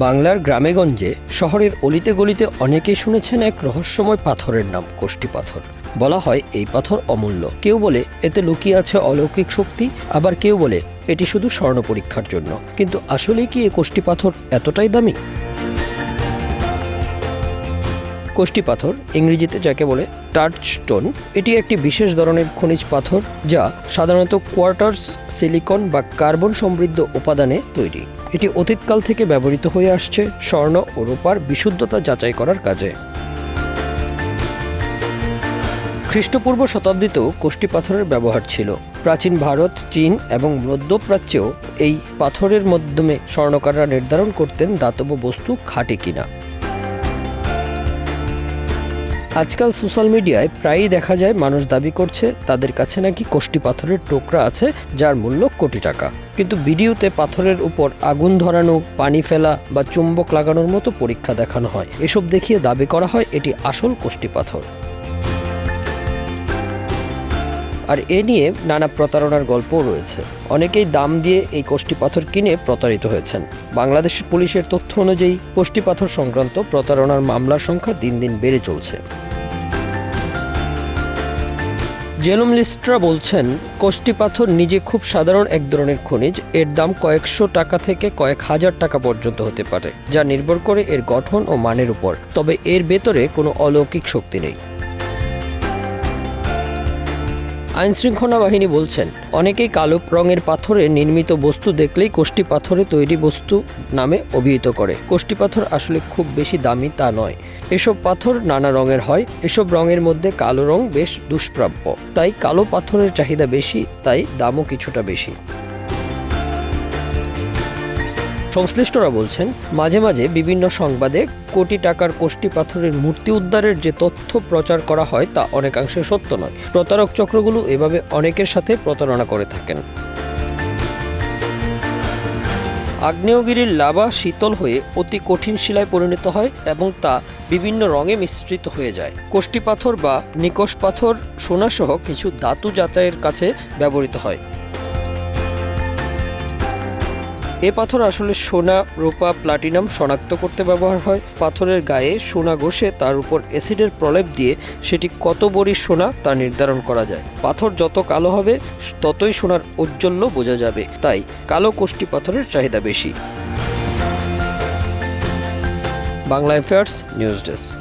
বাংলার গ্রামেগঞ্জে শহরের অলিতে গলিতে অনেকেই শুনেছেন এক রহস্যময় পাথরের নাম কোষ্টি পাথর। বলা হয় এই পাথর অমূল্য, কেউ বলে এতে লুকিয়ে আছে অলৌকিক শক্তি, আবার কেউ বলে এটি শুধু স্বর্ণ পরীক্ষার জন্য। কিন্তু আসলেই কি এই কোষ্টি পাথর এতটাই দামি? কোষ্টি পাথর, ইংরেজিতে যাকে বলে টার্চ স্টোন, এটি একটি বিশেষ ধরনের খনিজ পাথর যা সাধারণত কোয়ার্টার্স, সিলিকন বা কার্বন সমৃদ্ধ উপাদানে তৈরি। এটি অতীতকাল থেকে ব্যবহৃত হয়ে আসছে স্বর্ণ ও রূপার বিশুদ্ধতা যাচাই করার কাজে। খ্রিস্টপূর্ব শতাব্দীতেও কোষ্টি পাথরের ব্যবহার ছিল। প্রাচীন ভারত, চীন এবং মধ্যপ্রাচ্যেও এই পাথরের মাধ্যমে স্বর্ণকাররা নির্ধারণ করতেন ধাতব বস্তু খাঁটি কিনা। আজকাল সোশ্যাল মিডিয়ায় প্রায়ই দেখা যায় মানুষ দাবি করছে তাদের কাছে নাকি কোষ্টি পাথরের টুকরা আছে যার মূল্য কোটি টাকা, কিন্তু ভিডিওতে পাথরের উপর আগুন ধরানো, পানি ফেলা বা চুম্বক লাগানোর মতো পরীক্ষা দেখানো হয়। এসব দেখিয়ে দাবি করা হয় এটি আসল কোষ্টি পাথর। আর এ নিয়ে নানা প্রতারণার গল্পও রয়েছে। অনেকেই দাম দিয়ে এই কোষ্টি পাথর কিনে প্রতারিত হয়েছেন। বাংলাদেশের পুলিশের তথ্য অনুযায়ী কোষ্টি পাথর সংক্রান্ত প্রতারণার মামলার সংখ্যা দিন দিন বেড়ে চলছে। জের্নালিস্টরা বলছেন, কোষ্টি পাথর নিজে খুব সাধারণ এক ধরনের খনিজ। এর দাম কয়েকশো টাকা থেকে কয়েক হাজার টাকা পর্যন্ত হতে পারে, যা নির্ভর করে এর গঠন ও মানের উপর। তবে এর ভেতরে কোনো অলৌকিক শক্তি নেই। আইনশৃঙ্খলা বাহিনী বলছেন, অনেকেই কালো রঙের পাথরে নির্মিত বস্তু দেখলেই কোষ্টি পাথরে তৈরি বস্তু নামে অভিহিত করে। কোষ্টি পাথর আসলে খুব বেশি দামি তা নয়। এসব পাথর নানা রঙের হয়। এসব রঙের মধ্যে কালো রং বেশ দুষ্প্রাপ্য, তাই কালো পাথরের চাহিদা বেশি, তাই দামও কিছুটা বেশি। সংশ্লিষ্টরা বলছেন, মাঝে মাঝে বিভিন্ন সংবাদে কোটি টাকার কোষ্টি পাথরের মূর্তি উদ্ধারের যে তথ্য প্রচার করা হয় তা অনেকাংশে সত্য নয়। প্রতারক চক্রগুলো এভাবে অনেকের সাথে প্রতারণা করে থাকেন। আগ্নেয়গিরির লাভা শীতল হয়ে অতি কঠিন শিলায় পরিণত হয় এবং তা বিভিন্ন রঙে মিশ্রিত হয়ে যায়। কোষ্টি পাথর বা নিকষ পাথর সোনাসহ কিছু ধাতু যাচাইয়ের কাছে ব্যবহৃত হয়। এ পাথর আসলে সোনা, রূপা, প্লাটিনাম শনাক্ত করতে ব্যবহার হয়। পাথরের গায়ে সোনা ঘষে তার উপর অ্যাসিডের প্রলেপ দিয়ে সেটি কত বড়ি সোনা তা নির্ধারণ করা যায়। পাথর যত কালো হবে ততই সোনার ঔজ্জ্বল্য বোঝা যাবে, তাই কালো কোষ্টি পাথরের চাহিদা বেশি। Bangla affairs news desk.